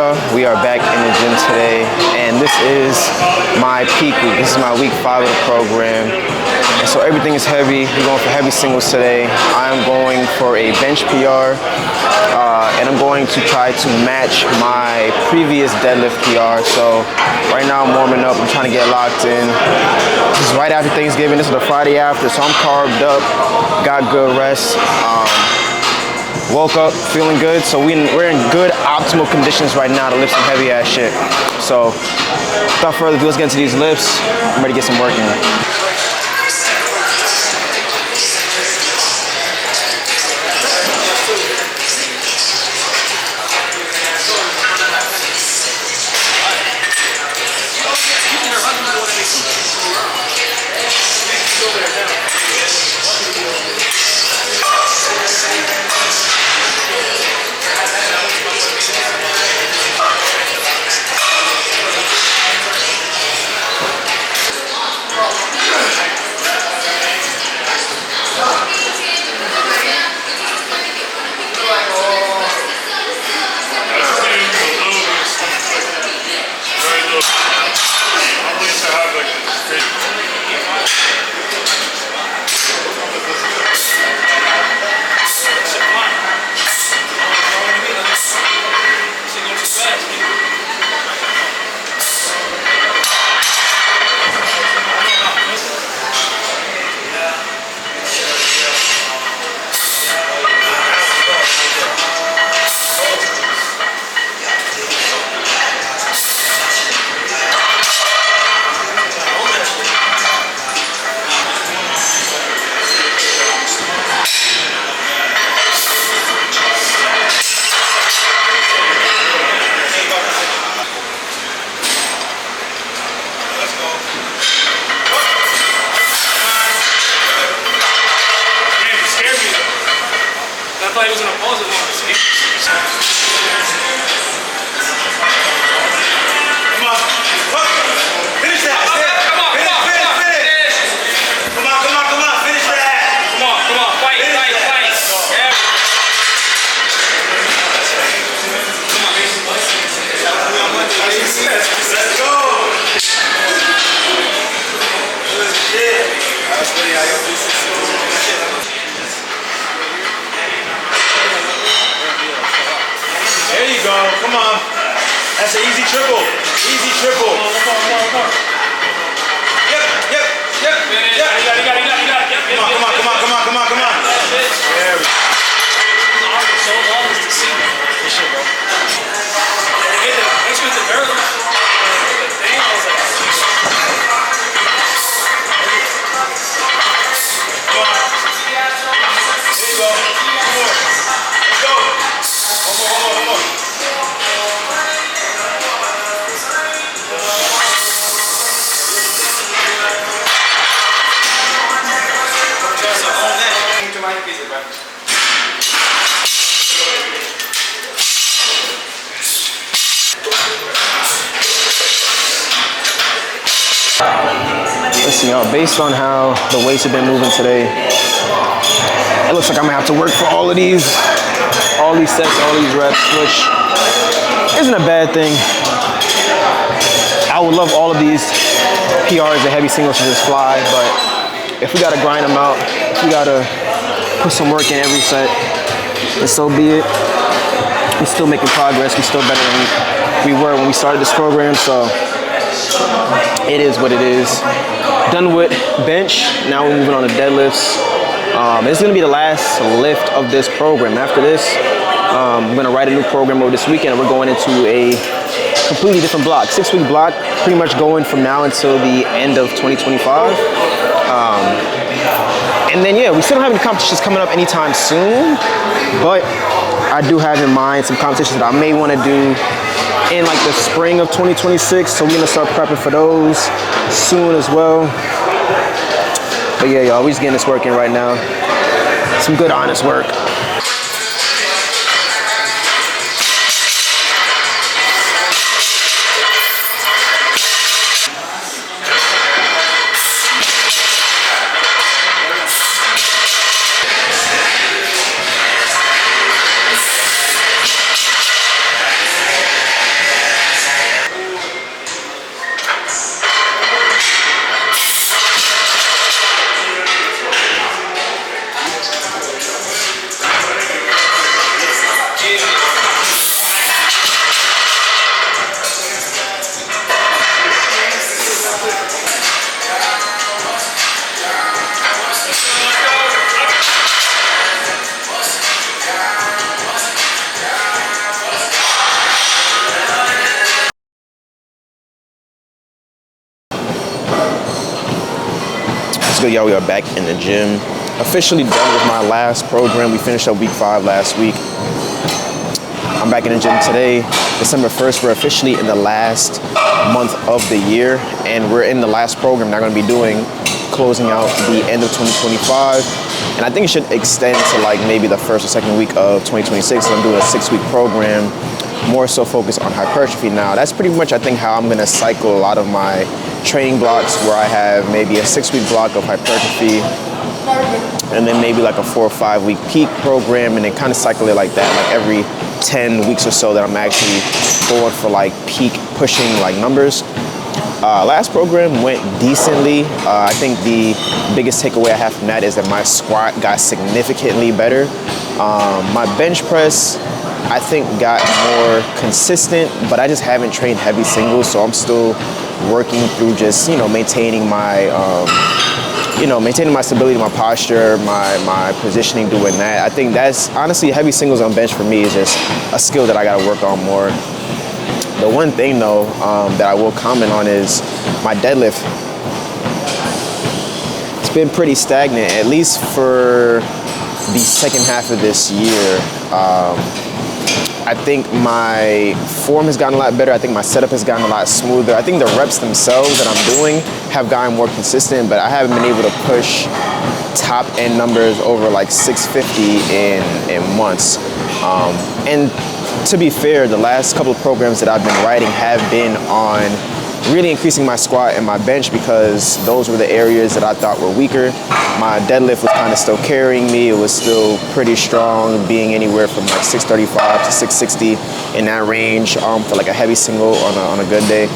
y'all? We are back in the gym today, and this is my peak week. This is my week 5 of the program. And so everything is heavy. We're going for heavy singles today. I'm going for a bench PR, and I'm going to try to match my previous deadlift PR. So right now I'm warming up. I'm trying to get locked in. This is right after Thanksgiving. This is the Friday after, so I'm carved up, got good rest. Woke up feeling good, so we're in good optimal conditions right now to lift some heavy ass shit. So without further ado, let's get into these lifts. I'm ready to get some work in. I thought he was going to pause it long. Come on. Finish that. Come on. Finish. Come on. Finish that. Come on. Fight. Yeah. Let's go. Good shit. That's pretty how you do shit. There you go. Come on. That's an easy triple. One more. Yep. You got it. Come on. There we go. So long as the scene. Good shit, bro. Thanks with the barrel. Come on. There you go. One more. Let's go. One more. Listen, y'all, based on how the weights have been moving today, it looks like I'm gonna have to work for all these sets, all these reps, which isn't a bad thing. I would love all of these PRs and heavy singles to just fly, but if we gotta grind them out, if we gotta put some work in every set, and so be it. We're still making progress. We're still better than we were when we started this program, so it is what it is. Done with bench, now we're moving on to deadlifts. This is gonna be the last lift of this program. After this, I'm gonna write a new program over this weekend, and we're going into a completely different block, 6-week block, pretty much going from now until the end of 2025. And then, yeah, we still don't have any competitions coming up anytime soon, but I do have in mind some competitions that I may wanna do in like the spring of 2026, so we're gonna start prepping for those soon as well. But yeah, y'all, we just getting this work in right now. Some good, honest work. good, y'all? We are back in the gym. Officially done with my last program. We finished up week 5 last week. I'm back in the gym today, December 1st. We're officially in the last month of the year, and we're in the last program that I'm going to be doing, closing out the end of 2025. And I think it should extend to like maybe the first or second week of 2026. So I'm doing a 6-week program, more so focused on hypertrophy now. That's pretty much, I think, how I'm going to cycle a lot of my training blocks, where I have maybe a 6-week block of hypertrophy, and then maybe like a 4 or 5 week peak program, and then kind of cycle it like that, like every 10 weeks or so that I'm actually going for like peak pushing like numbers. Last program went decently. I think the biggest takeaway I have from that is that my squat got significantly better. My bench press, I think, got more consistent, but I just haven't trained heavy singles, so I'm still working through just, maintaining my maintaining my stability, my posture, my positioning, doing that. I think that's honestly, heavy singles on bench for me is just a skill that I got to work on more. The one thing though that I will comment on is my deadlift. It's been pretty stagnant, at least for the second half of this year. I think my form has gotten a lot better. I think my setup has gotten a lot smoother. I think the reps themselves that I'm doing have gotten more consistent, but I haven't been able to push top end numbers over like 650 in months. And to be fair, the last couple of programs that I've been writing have been on really increasing my squat and my bench, because those were the areas that I thought were weaker. My deadlift was kind of still carrying me. It was still pretty strong, being anywhere from like 635 to 660 in that range for like a heavy single on a good day.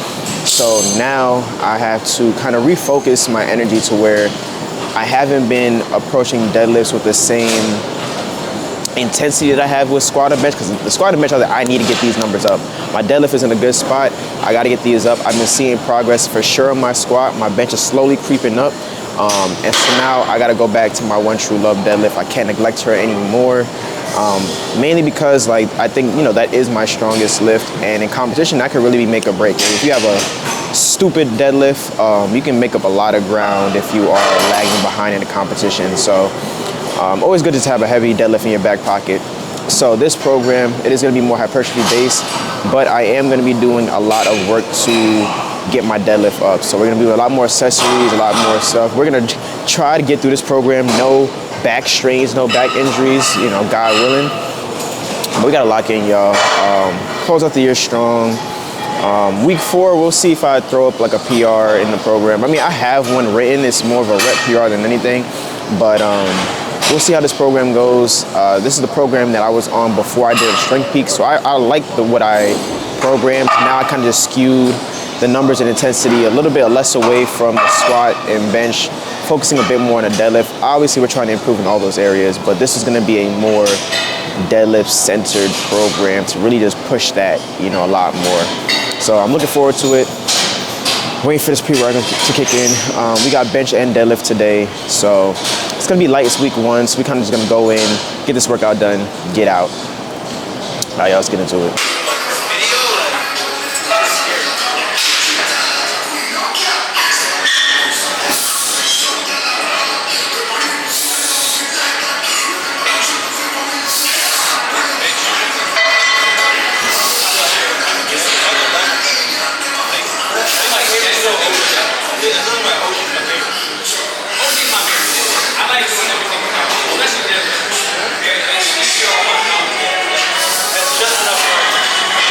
So now I have to kind of refocus my energy to where I haven't been approaching deadlifts with the same intensity that I have with squat and bench, because the squat and bench, I need to get these numbers up. My deadlift is in a good spot. I got to get these up. I've been seeing progress for sure on my squat. My bench is slowly creeping up. And so now I got to go back to my one true love deadlift. I can't neglect her anymore. Mainly because I think, that is my strongest lift, and in competition that could really be make or break. And if you have a stupid deadlift, you can make up a lot of ground if you are lagging behind in the competition. So always good to have a heavy deadlift in your back pocket. So this program, it is going to be more hypertrophy based, but I am going to be doing a lot of work to get my deadlift up. So we're going to do a lot more accessories, a lot more stuff. We're going to try to get through this program, no back strains, no back injuries, God willing. But we got to lock in, y'all. Close out the year strong. Week 4, we'll see if I throw up like a PR in the program. I mean, I have one written. It's more of a rep PR than anything, but we'll see how this program goes. This is the program that I was on before I did a strength peak, so I like what I programmed. Now I kind of just skewed the numbers and intensity a little bit less away from the squat and bench, focusing a bit more on the deadlift. Obviously, we're trying to improve in all those areas, but this is going to be a more deadlift-centered program to really just push that, a lot more. So I'm looking forward to it. Waiting for this pre-workout to kick in. We got bench and deadlift today, so it's gonna be light. It's week 1, so we kind of just gonna go in, get this workout done, get out. All right, y'all, let's get into it. That's just enough work.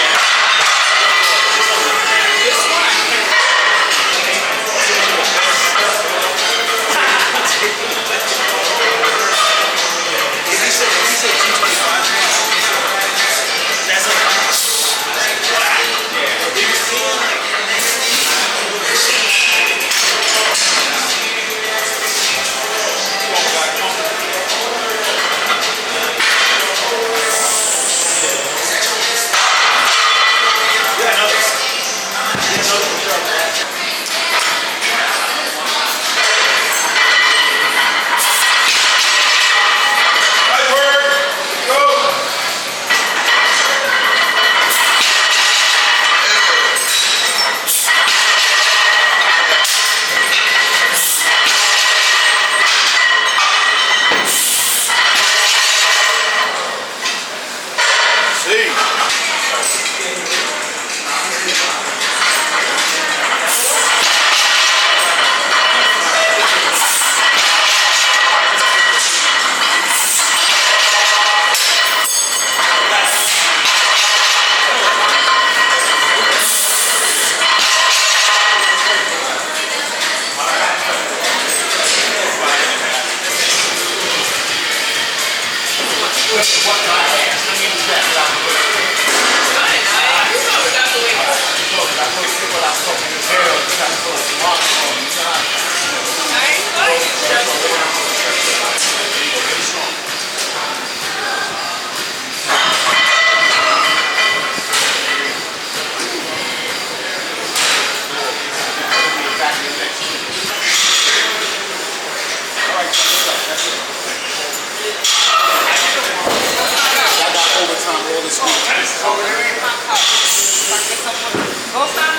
Both sides.